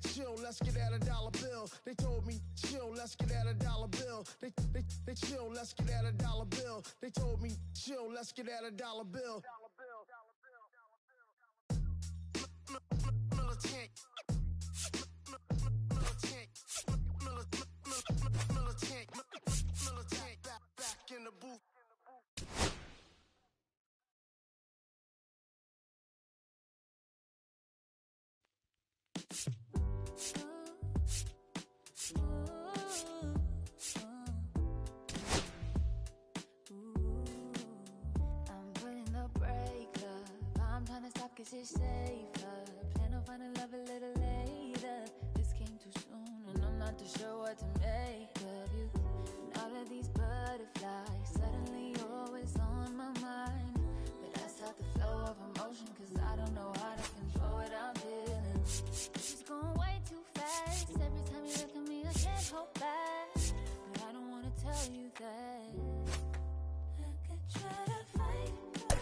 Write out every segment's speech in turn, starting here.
chill, let's get at a dollar bill. They told me chill, let's get at a dollar bill. They chill, let's get at a dollar bill. They told me chill, let's get at a dollar bill. Militant. Back in the booth. I'm putting the brake up. I'm trying to stop 'cause it's safer. Plan on finding love a little later. This came too soon and I'm not too sure what to make of you. And all of these butterflies, suddenly you're always on my mind. But I stop the flow of emotion 'cause I don't know how to control what I'm feeling. It's going way too fast. Every time you look at me I can't hold back. But I don't wanna tell you that. I could try to fight it, it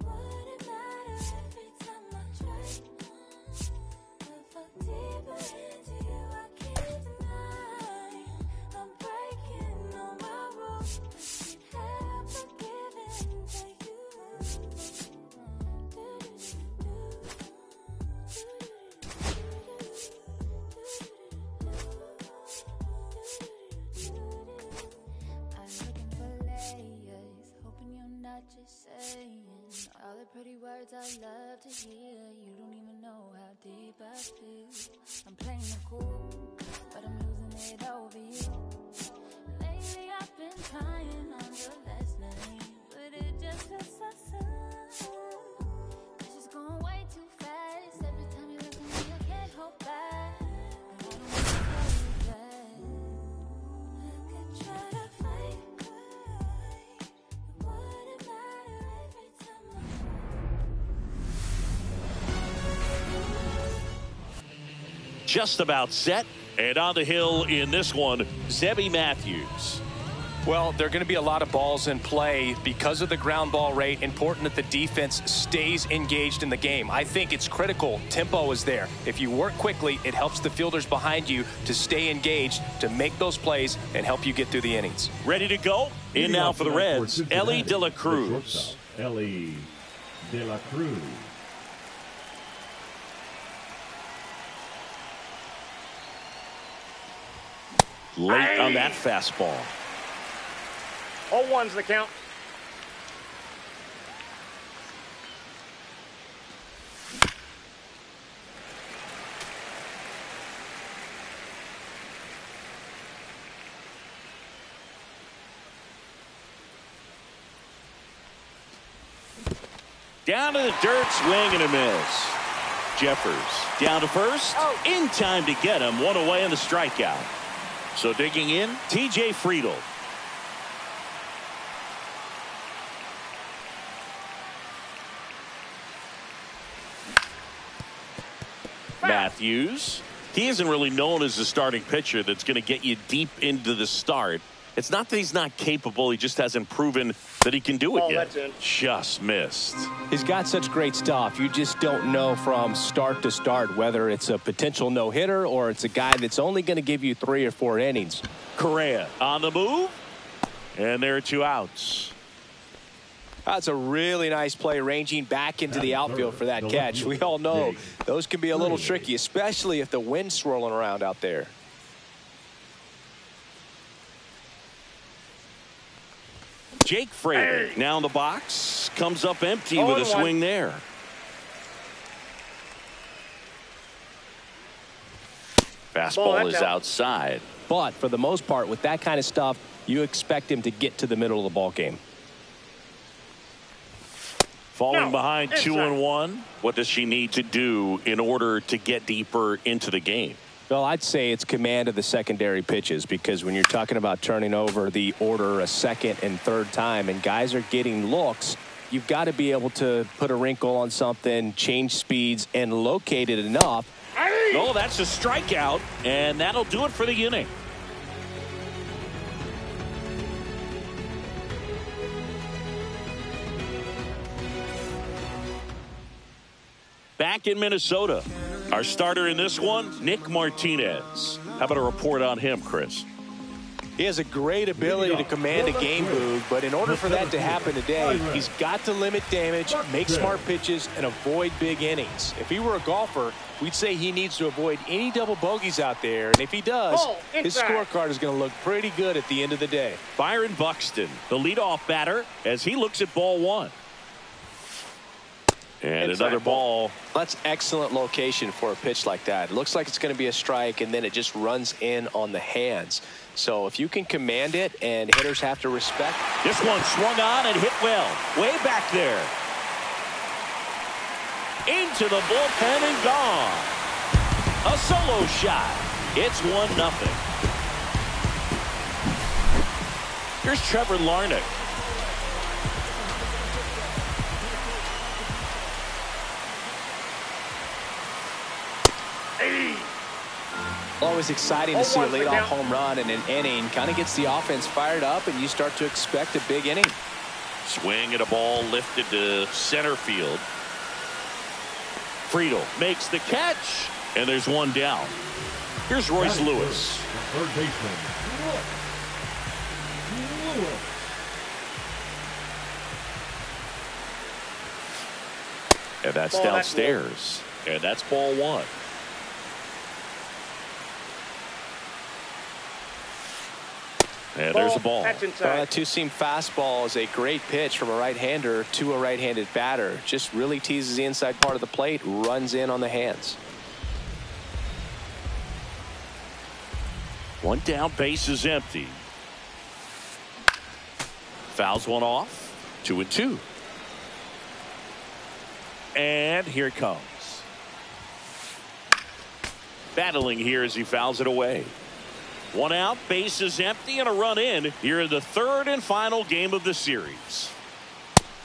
wouldn't matter every time I try. I fall deeper into you, I can't deny. I'm breaking all my rules, I can't help but give in to you. I'm looking for layers, hoping you're not just saying all the pretty words I love to hear. You don't even know how deep I feel. I'm playing it cool, but I'm losing it over you. Lately I've been trying on your last name, but it just feels so soon. It's just going way too fast. Every time you look at me I can't hold back. But I don't wanna tell you that. I could try to fight it, it wouldn't matter every time I Just about set, and on the hill in this one, Zebby Matthews. Well, there are going to be a lot of balls in play because of the ground ball rate. Important that the defense stays engaged in the game. I think it's critical. Tempo is there. If you work quickly, it helps the fielders behind you to stay engaged, to make those plays, and help you get through the innings. Ready to go? In now for the Reds, Ellie De La Cruz. Ellie De La Cruz. Late on that fastball. 0-1's the count. Down to the dirt, swing and a miss. Jeffers down to first, in time to get him, one away on the strikeout. So digging in, TJ Friedel. Matthews, he isn't really known as a starting pitcher that's going to get you deep into the start. It's not that he's not capable, he just hasn't proven that he can do it yet. Just missed. He's got such great stuff. You just don't know from start to start whether it's a potential no-hitter or it's a guy that's only going to give you 3 or 4 innings. Correa on the move, and there are 2 outs. That's a really nice play, ranging back into the outfield for that catch. We all know those can be a little tricky, especially if the wind's swirling around out there. Jake Frater now in the box, comes up empty with a swing there. Fastball is outside. But for the most part, with that kind of stuff, you expect him to get to the middle of the ball game. Falling behind 2-1. What does she need to do in order to get deeper into the game? Well, I'd say it's command of the secondary pitches, because when you're talking about turning over the order a second and third time and guys are getting looks, you've got to be able to put a wrinkle on something, change speeds, and locate it enough. Oh, that's a strikeout, and that'll do it for the inning. Back in Minnesota, Our starter in this one, Nick Martinez. How about a report on him, Chris? He has a great ability to command a game move, but in order for that to happen today, he's got to limit damage, make smart pitches, and avoid big innings. If he were a golfer, we'd say he needs to avoid any double bogeys out there, and if he does, his scorecard is going to look pretty good at the end of the day. Byron Buxton, the leadoff batter, as he looks at ball one. And another ball. That's excellent location for a pitch like that. It looks like it's going to be a strike, and then it just runs in on the hands. So if you can command it, and hitters have to respect. This one swung on and hit well. Way back there. Into the bullpen and gone. A solo shot. It's 1-0. Here's Trevor Larnach. Always exciting to see a leadoff home run in an inning. Kind of gets the offense fired up, and you start to expect a big inning. Swing at a ball lifted to center field. Friedel makes the catch, and there's one down. Here's Royce Lewis. Third baseman. Lewis. And that's downstairs. And that's ball one. And there's a ball. That two-seam fastball is a great pitch from a right-hander to a right-handed batter. Just really teases the inside part of the plate, runs in on the hands. One down, base is empty. Fouls one off. 2-2. And here it comes. Battling here as he fouls it away. One out, base is empty, and a run in here in the third and final game of the series.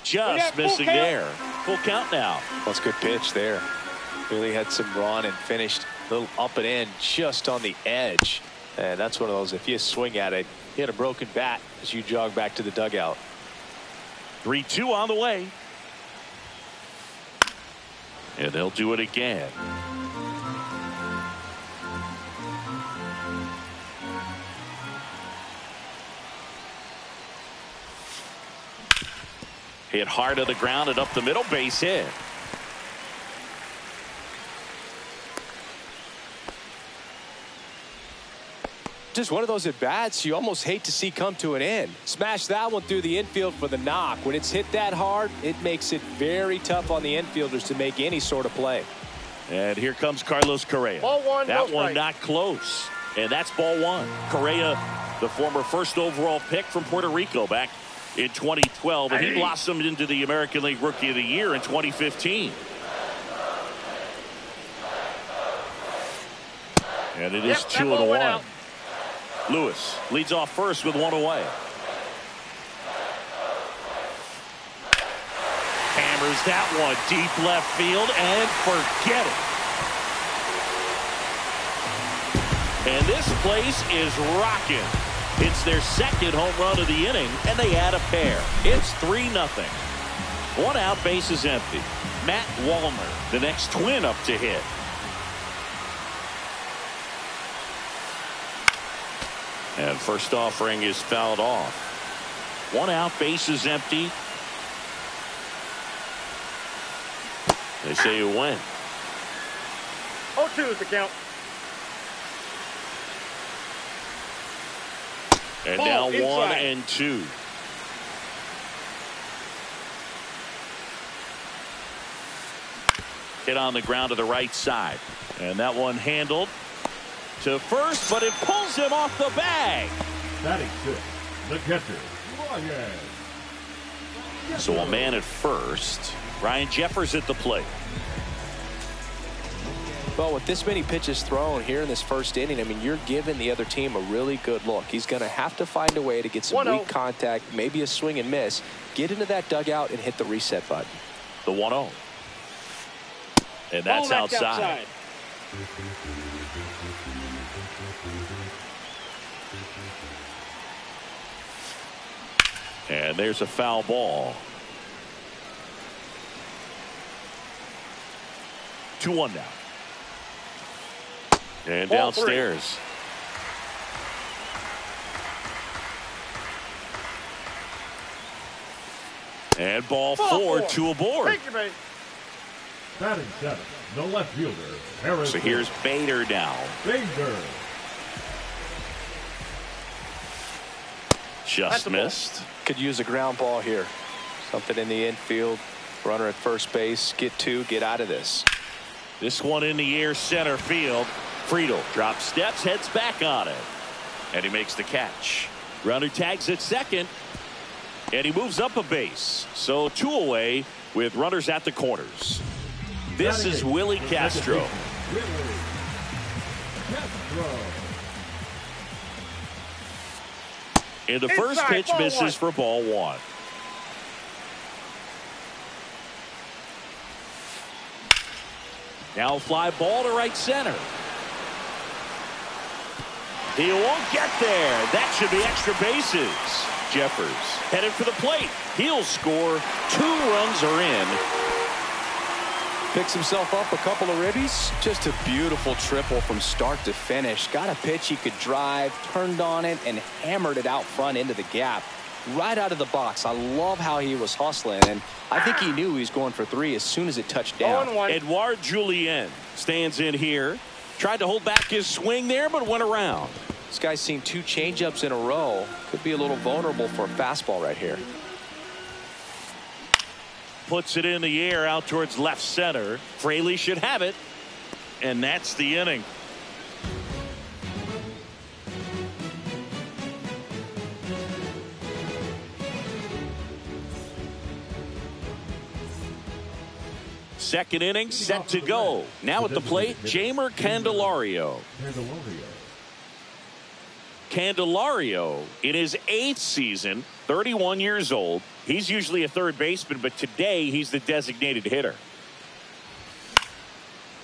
Just missing there. Full count now. That's a good pitch there. Really had some run and finished a little up and in just on the edge. And that's one of those, if you swing at it, you hit a broken bat as you jog back to the dugout. 3-2 on the way. And they'll do it again. Hit hard to the ground and up the middle, base hit. Just one of those at-bats you almost hate to see come to an end. Smash that one through the infield for the knock. When it's hit that hard, it makes it very tough on the infielders to make any sort of play. And here comes Carlos Correa. Ball one, that one not close. And that's ball one. Correa, the former first overall pick from Puerto Rico back in 2012, and he blossomed into the American League Rookie of the Year in 2015. And it is 2-1. Lewis leads off first with one away. Hammers that one deep left field and forget it. And this place is rocking. It's their second home run of the inning, and they add a pair. It's 3-0. One out, base is empty. Matt Wallner, the next Twin up to hit. And first offering is fouled off. One out, base is empty. They say you win. 0-2 is the count. And now 1-2. Hit on the ground to the right side. And that one handled to first, but it pulls him off the bag. Batting six, the catcher, Ryan. So a man at first. Ryan Jeffers at the plate. Well, with this many pitches thrown here in this first inning, I mean, you're giving the other team a really good look. He's going to have to find a way to get some weak contact, maybe a swing and miss, get into that dugout and hit the reset button. The 1-0. And that's outside. And there's a foul ball. 2-1 now. And Ball downstairs. And ball four, 2 aboard. Take your base. Batting 7, the left fielder, Harris. So here's Bader now. Bader. Just missed. Could use a ground ball here. Something in the infield. Runner at first base. Get 2. Get out of this. This one in the air, center field. Friedel drops steps, heads back on it. And he makes the catch. Runner tags at second. And he moves up a base. So 2 away with runners at the corners. This is Willie Castro. And the first pitch misses for ball 1. Now fly ball to right center. He won't get there. That should be extra bases. Jeffers headed for the plate. He'll score. 2 runs are in. Picks himself up a couple of ribbies. Just a beautiful triple from start to finish. Got a pitch he could drive, turned on it, and hammered it out front into the gap. Right out of the box. I love how he was hustling, and I think he knew he was going for 3 as soon as it touched down. Edouard Julien stands in here. Tried to hold back his swing there, but went around. This guy's seen 2 changeups in a row. Could be a little vulnerable for a fastball right here. Puts it in the air out towards left center. Fraley should have it. And that's the inning. Second inning set to go. Now at the plate, Jeimer Candelario. Candelario in his 8th season, 31 years old. He's usually a third baseman, but today he's the designated hitter.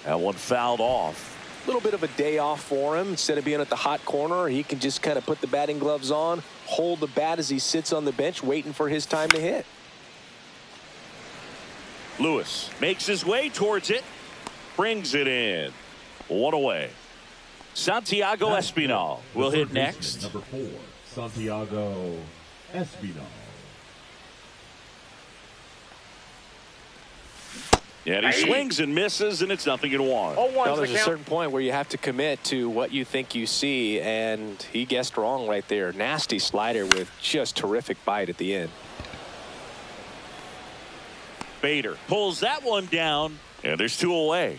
That one fouled off. A little bit of a day off for him. Instead of being at the hot corner, he can just kind of put the batting gloves on, hold the bat as he sits on the bench waiting for his time to hit. Lewis makes his way towards it, brings it in. 1 away. Santiago Espinal will hit next. Number 4, Santiago Espinal. And he swings and misses, and it's 0-1. Well, there's a certain point where you have to commit to what you think you see, and he guessed wrong right there. Nasty slider with just terrific bite at the end. Bader pulls that one down, and there's 2 away.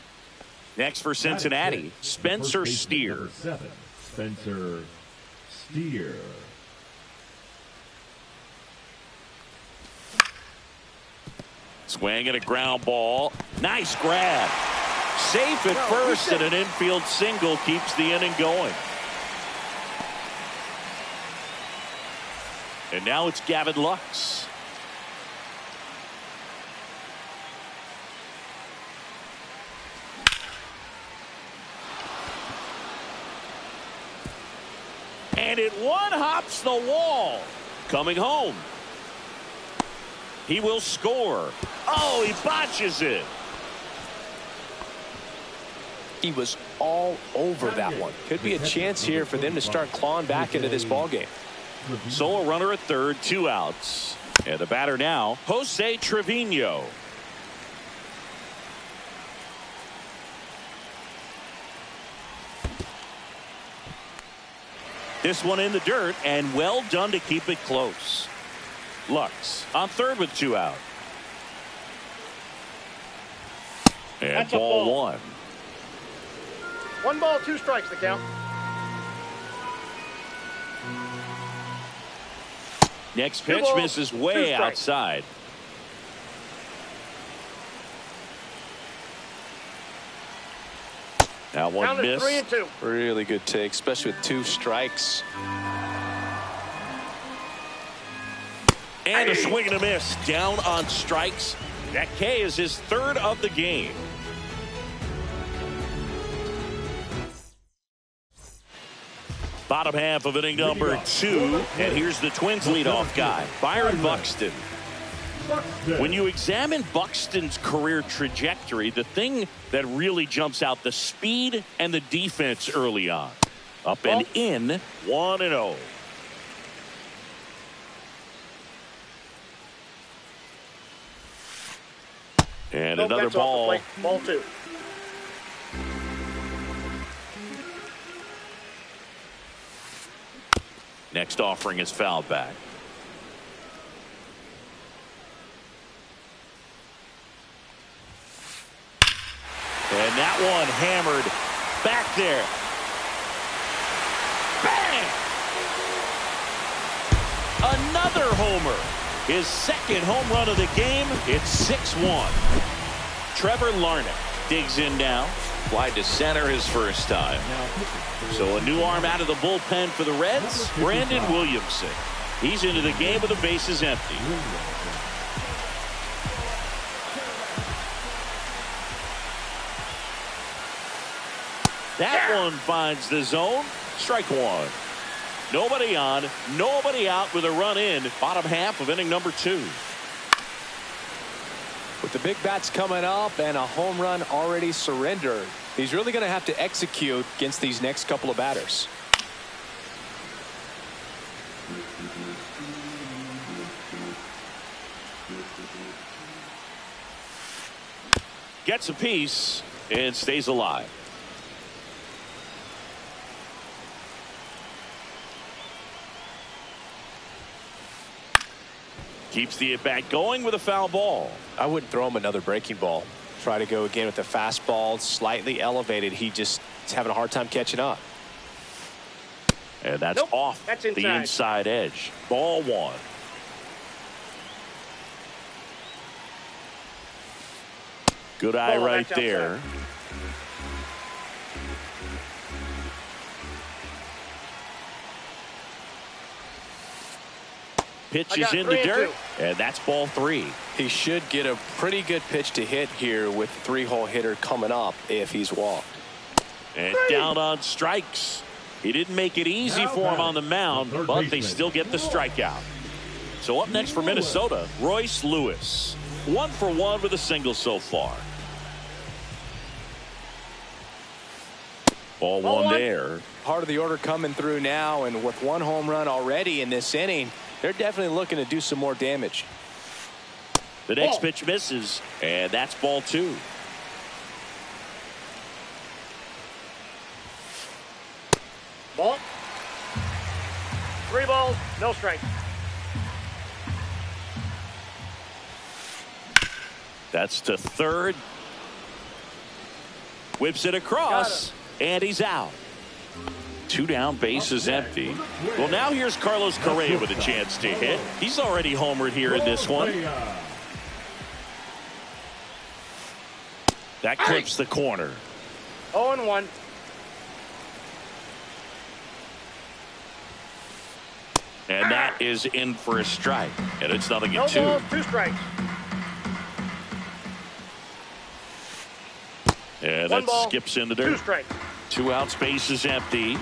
Next for Cincinnati, Spencer Steer. Number 7, Spencer Steer. Swinging a ground ball. Nice grab. Safe at first, and an infield single keeps the inning going. And now it's Gavin Lux. And it one-hops the wall. Coming home. He will score. Oh, he botches it. He was all over that one. Could be a chance here for them to start clawing back into this ballgame. So a runner at third, 2 outs. And the batter now, Jose Trevino. This one in the dirt, and well done to keep it close. Lux on third with 2 out. And That's ball 1. 1 ball, 2 strikes to count. Next pitch misses way outside. That one missed. 3-2. Really good take, especially with 2 strikes. And a swing and a miss down on strikes. That K is his 3rd of the game. Bottom half of inning number 2. And here's the Twins leadoff guy, Byron Buxton. Buxton. When you examine Buxton's career trajectory, the thing that really jumps out, the speed and the defense early on. Up and in, 1-0. And another ball. Ball 2. Next offering is fouled back. And that one hammered back there. Bang! Another homer. His second home run of the game. It's 6-1. Trevor Larnach digs in now. Fly to center his first time. So a new arm out of the bullpen for the Reds, Brandon Williamson. He's into the game with the bases empty. That one finds the zone. Strike one. Nobody on, nobody out with a run in. Bottom half of inning number 2. With the big bats coming up and a home run already surrendered, he's really going to have to execute against these next couple of batters. Gets a piece and stays alive. Keeps the at-bat going with a foul ball. I wouldn't throw him another breaking ball. Try to go again with the fastball, slightly elevated. He just is having a hard time catching up. And that's off the inside edge. Ball 1. Good eye right there. Pitch is in the dirt, and that's ball 3. He should get a pretty good pitch to hit here with the 3-hole hitter coming up if he's walked. And down on strikes. He didn't make it easy for him on the mound, but they still get the strikeout. So up next for Minnesota, Royce Lewis. 1 for 1 with a single so far. Ball 1 there. Part of the order coming through now, and with 1 home run already in this inning, they're definitely looking to do some more damage. The next pitch misses, and that's ball 2. Ball. 3 balls, no strike. That's to third. Whips it across, and he's out. 2 down, bases empty. Well, now here's Carlos Correa with a chance to hit. He's already homered here in this one. That clips the corner. 0-1. And that is in for a strike. And it's nothing at 2. No balls, 2 strikes. And that skips in the dirt. 2 strikes. 2 outs, bases empty.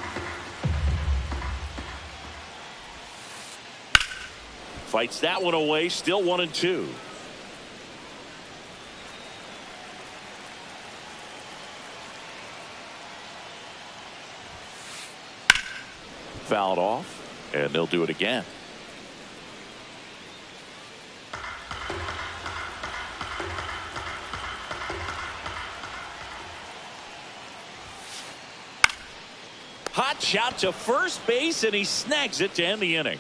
Fights that one away, still 1-2. Fouled off, and they'll do it again. Hot shot to first base, and he snags it to end the inning.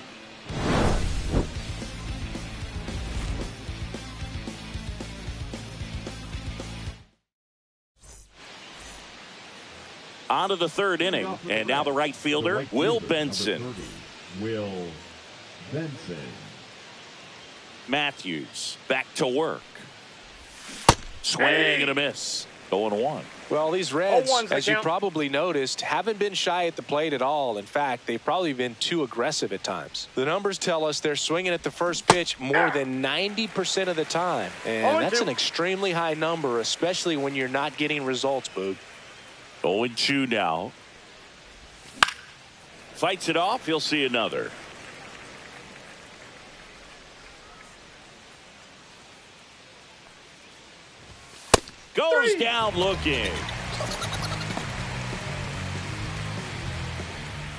On to the 3rd inning, and now the right fielder, Will Benson. Will Benson. Matthews back to work. Swing and a miss. 0-1. Well, these Reds, as you probably noticed, haven't been shy at the plate at all. In fact, they've probably been too aggressive at times. The numbers tell us they're swinging at the first pitch more than 90% of the time. And that's an extremely high number, especially when you're not getting results, Boog. 0-2 now. Fights it off. He'll see another. Goes down looking.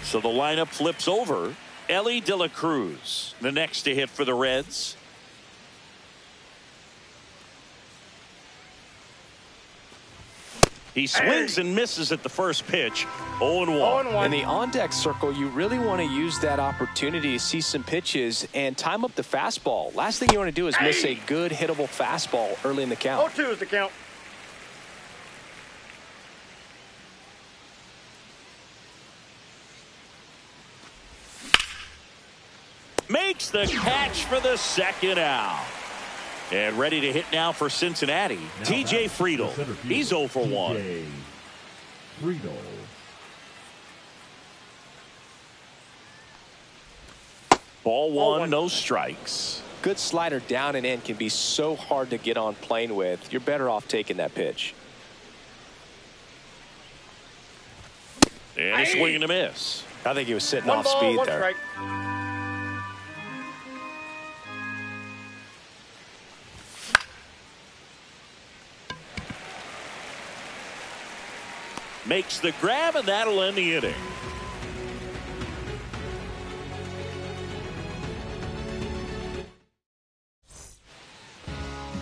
So the lineup flips over. Ellie De La Cruz, the next to hit for the Reds. He swings and misses at the first pitch. 0-1. In the on-deck circle, you really want to use that opportunity to see some pitches and time up the fastball. Last thing you want to do is miss a good hittable fastball early in the count. 0-2 is the count. Makes the catch for the second out. And ready to hit now for Cincinnati, TJ Friedel. He's 0 for 1. Friedel. Ball one, no strikes. Good slider down and in can be so hard to get on plane with. You're better off taking that pitch. And a swing and a miss. I think he was sitting One off ball, speed one there. strike. Makes the grab, and that'll end the inning.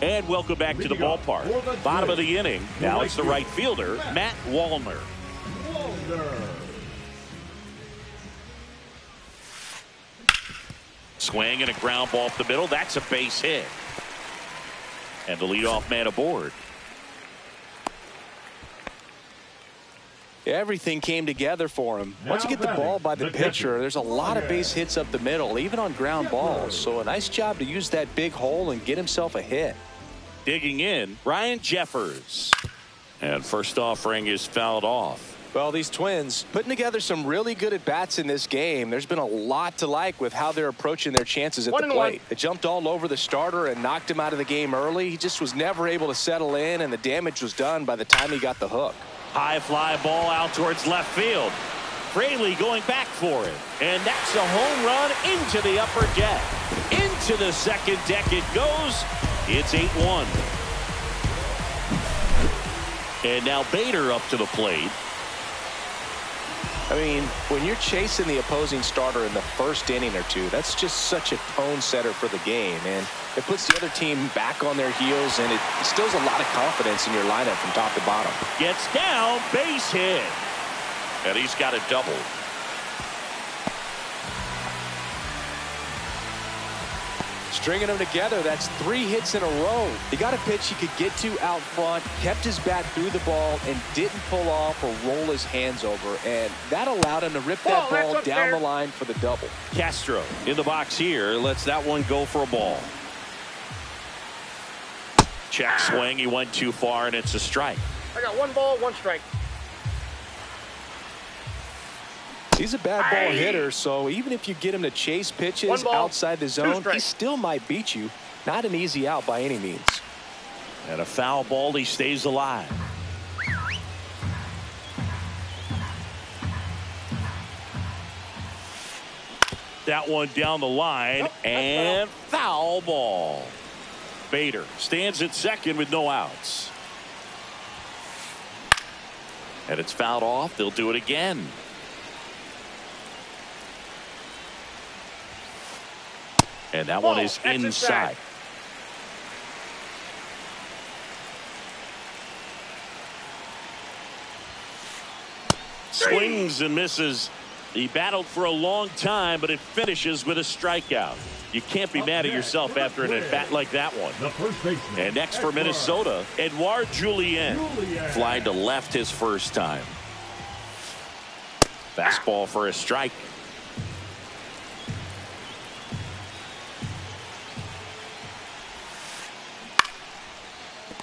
And welcome back to the ballpark. Bottom of the inning. Now it's the right fielder, Matt Wallner. Swing and a ground ball up the middle. That's a base hit. And the leadoff man aboard. Everything came together for him. Once you get the ball by the pitcher, there's a lot of base hits up the middle, even on ground balls. So a nice job to use that big hole and get himself a hit. Digging in, Ryan Jeffers. And first offering is fouled off. Well, these Twins putting together some really good at-bats in this game. There's been a lot to like with how they're approaching their chances at the plate. They jumped all over the starter and knocked him out of the game early. He just was never able to settle in, and the damage was done by the time he got the hook. High fly ball out towards left field. Fraley going back for it. And that's a home run into the upper deck. Into the second deck it goes. It's 8-1. And now Bader up to the plate. I mean, when you're chasing the opposing starter in the first inning or two, that's just such a tone setter for the game. And it puts the other team back on their heels, and it instills a lot of confidence in your lineup from top to bottom. Gets down, base hit. And he's got a double. Stringing them together, that's 3 hits in a row. He got a pitch he could get to out front, kept his bat through the ball, and didn't pull off or roll his hands over. And that allowed him to rip that ball down the line for the double. Castro in the box here, lets that one go for a ball. Check swing, he went too far, and it's a strike. I got 1 ball, 1 strike. He's a bad ball hitter, so even if you get him to chase pitches outside the zone, he still might beat you. Not an easy out by any means. And a foul ball, he stays alive. That one down the line, and foul ball. Bader stands at second with no outs. And it's fouled off. They'll do it again. And that one is inside. Swings and misses. He battled for a long time, but it finishes with a strikeout. You can't be mad at yourself after an at-bat like that one. And next for Minnesota, Edouard Julien. Flying to left his first time. Fastball for a strike.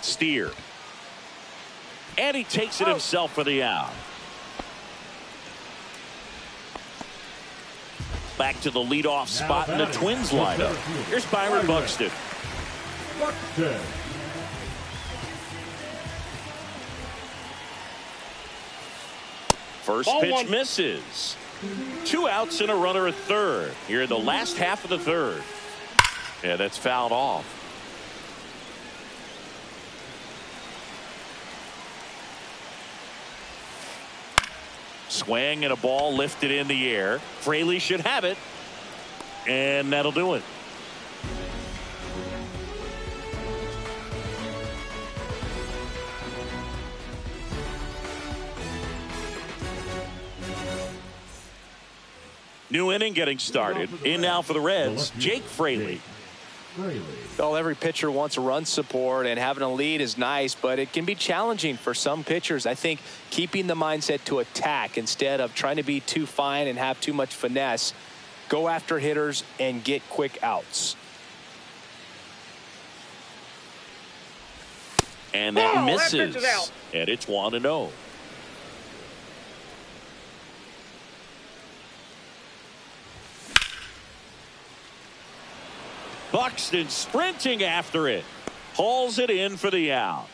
Steer. And he takes it himself for the out. Back to the leadoff spot in the Twins lineup. Here's Byron Buxton. First pitch misses. 2 outs and a runner at third. Here in the last half of the third. Yeah, that's fouled off. Swing and a ball lifted in the air. Fraley should have it. And that'll do it. New inning getting started. In now for the Reds, Jake Fraley. Well, every pitcher wants a run support, and having a lead is nice, but it can be challenging for some pitchers. I think keeping the mindset to attack instead of trying to be too fine and have too much finesse. Go after hitters and get quick outs. And that misses. That pitch is out. And it's 1-0. Buxton sprinting after it. Hauls it in for the out.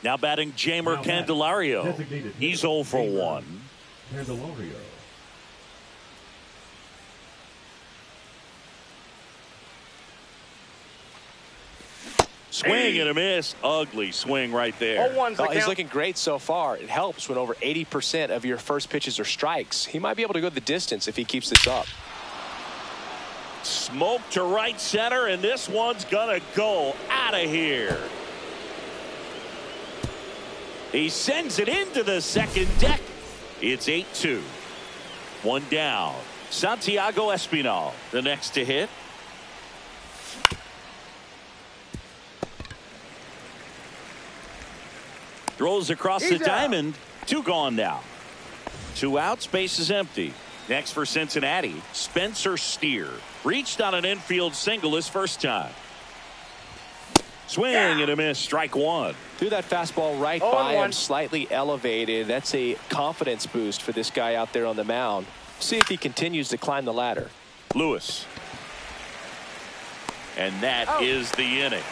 Now batting Jamer Candelario. He's 0 for 1. Candelario. Swing and a miss. Ugly swing right there. 0-1's the Well, he's count. looking great so far. It helps when over 80% of your first pitches are strikes. He might be able to go the distance if he keeps this up. Smoke to right center, and this one's gonna go out of here. He sends it into the second deck. It's 8-2. One down. Santiago Espinal, the next to hit. Throws across the diamond. 2 gone now. 2 outs, base is empty. Next for Cincinnati, Spencer Steer. Reached on an infield single his first time. Swing and a miss, strike 1. Threw that fastball right by him, slightly elevated. That's a confidence boost for this guy out there on the mound. See if he continues to climb the ladder. Lewis. And that is the inning.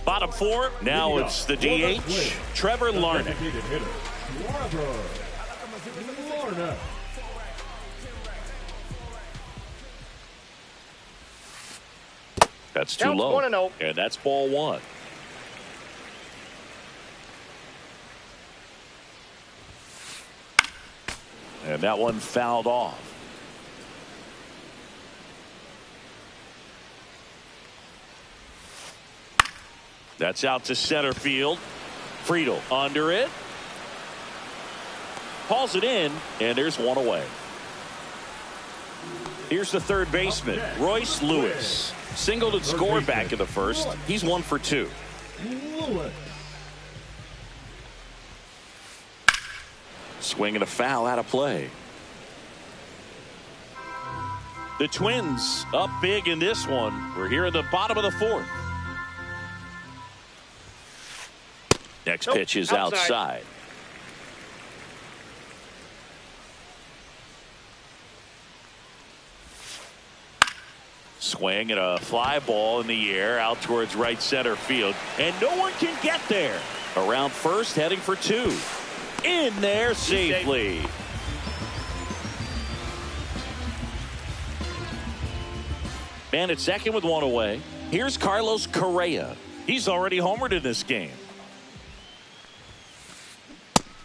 Bottom 4. Now it's the DH, Trevor Larnach. That's too low. 1-0. And that's ball 1. And that one fouled off. That's out to center field. Friedel under it. Hauls it in, and there's one away. Here's the third baseman, Royce Lewis. Singled and scored back in the first. He's 1 for 2. Swing and a foul out of play. The Twins up big in this one. We're here in the bottom of the 4th. Next pitch is outside. Swing and a fly ball in the air out towards right center field. And no one can get there. Around first, heading for 2. In there safely. Man at second with 1 away. Here's Carlos Correa. He's already homered in this game.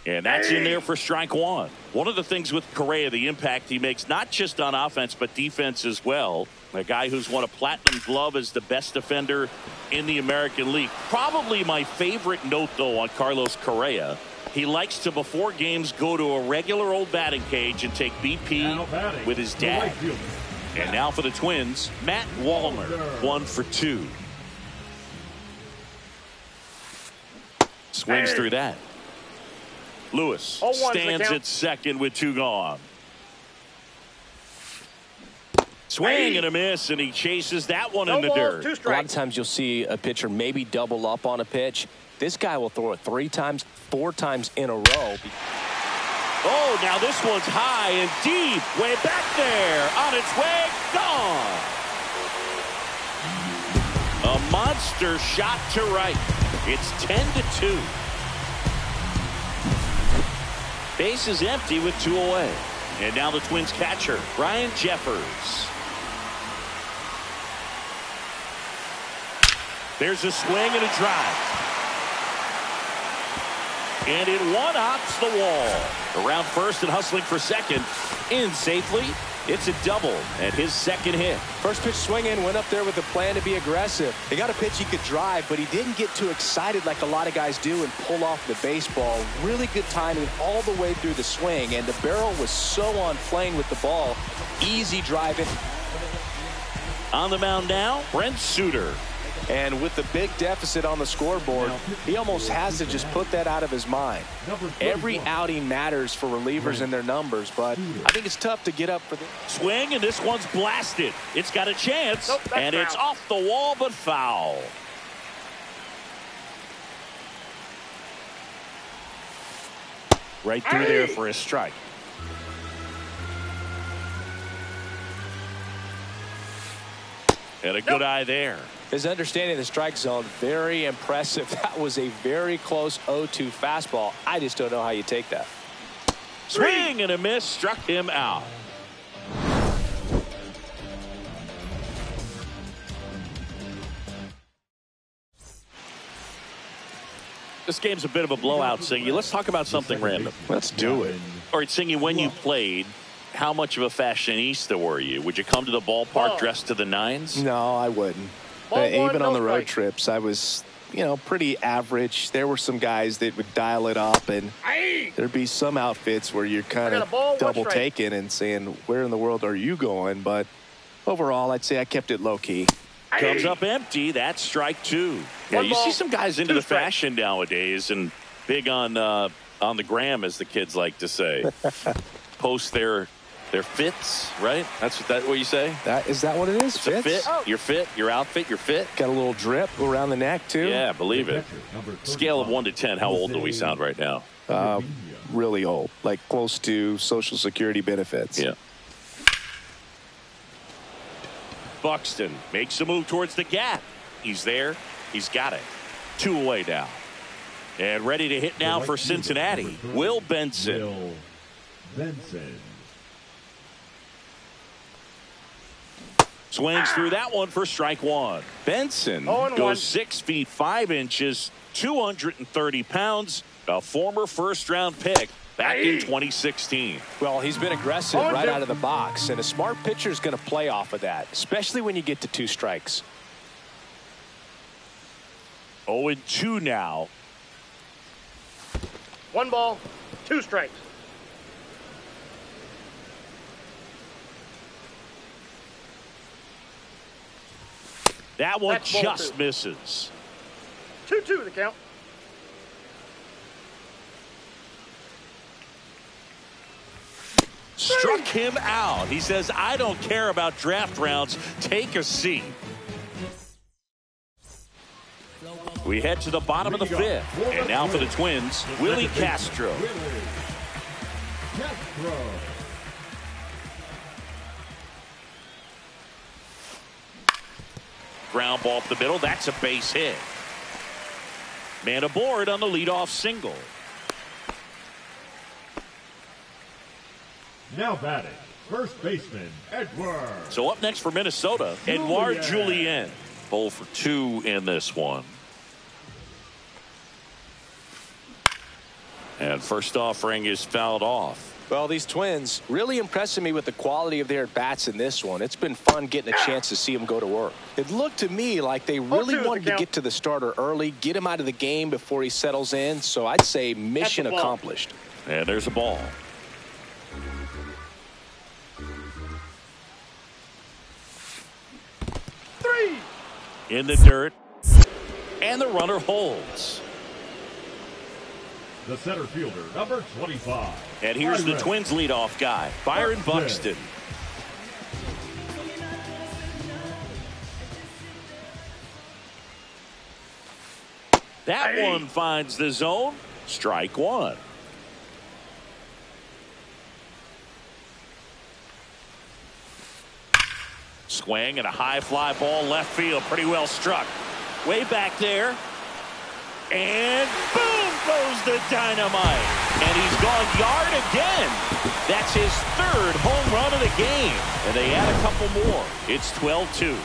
And that's in there for strike 1. One of the things with Correa, the impact he makes, not just on offense, but defense as well. A guy who's won a platinum glove as the best defender in the American League. Probably my favorite note, though, on Carlos Correa. He likes to, before games, go to a regular old batting cage and take BP with his dad. And now for the Twins, Matt Wallner, 1 for 2. Swings through that. Lewis stands at second with 2 gone. Swing and a miss, and he chases that one in the dirt. A lot of times you'll see a pitcher maybe double up on a pitch. This guy will throw it 3 times, 4 times in a row. Oh, now this one's high and deep, way back there, on its way, gone. A monster shot to right. It's 10-2. Base is empty with 2 away. And now the Twins catcher, Ryan Jeffers. There's a swing and a drive. And it one-hops the wall. Around first and hustling for second. In safely. It's a double and his second hit. First pitch swing in, went up there with a plan to be aggressive. He got a pitch he could drive, but he didn't get too excited like a lot of guys do and pull off the baseball. Really good timing all the way through the swing, and the barrel was so on plane with the ball. Easy driving. On the mound now, Brent Suter. And with the big deficit on the scoreboard, he almost has to just put that out of his mind. Every outing matters for relievers and their numbers, but I think it's tough to get up for the swing, and this one's blasted. It's got a chance, and foul. it's off the wall, but foul. Right through there for a strike. And a good eye there. His understanding of the strike zone, very impressive. That was a very close 0-2 fastball. I just don't know how you take that. Swing and a miss, struck him out. This game's a bit of a blowout, Singy. Let's talk about something random. Let's do it. All right, Singy, when you played, how much of a fashionista were you? Would you come to the ballpark dressed to the nines? No, I wouldn't. Even on the road trips, I was, pretty average. There were some guys that would dial it up, and there'd be some outfits where you're kind of double taking and saying, where in the world are you going? But overall, I'd say I kept it low key. Comes up empty. That's strike two. Yeah, you see some guys into the fashion nowadays and big on the gram, as the kids like to say. Post their fits, right? That's what you say? Is that what it is? It's a fit. Your fit, your outfit, your fit. Got a little drip around the neck, too. Yeah, believe it. Scale of 1 to 10, how old do we sound right now? Really old, like close to Social Security benefits. Yeah. Buxton makes a move towards the gap. He's there. He's got it. 2 away now. And ready to hit now for Cincinnati, Will Benson. Swings through that one for strike one. Benson goes 6 feet 5 inches, 230 pounds, a former first-round pick back in 2016. Well, he's been aggressive right out of the box, and a smart pitcher is going to play off of that, especially when you get to 2 strikes. 0-2 now. 1 ball, 2 strikes. That one just misses. 2-2 the count. Struck him out. He says, I don't care about draft rounds. Take a seat. We head to the bottom of the 5th. And now for the Twins, Willie Castro. Ground ball up the middle. That's a base hit. Man aboard on the leadoff single. Now batting, first baseman, Edward. So up next for Minnesota, Edouard Julien. 0 for 2 in this one. And first offering is fouled off. Well, these Twins really impressing me with the quality of their at-bats in this one. It's been fun getting a chance to see them go to work. It looked to me like they really wanted to get to the starter early, get him out of the game before he settles in. So I'd say mission accomplished. And there's a ball. In the dirt. And the runner holds. The center fielder, number 25. And here's the Twins leadoff guy, Byron Buxton. That one finds the zone. Strike one. Swing and a high fly ball left field. Pretty well struck. Way back there. And boom goes the dynamite. And he's gone yard again. That's his third home run of the game. And they add a couple more. It's 12-2.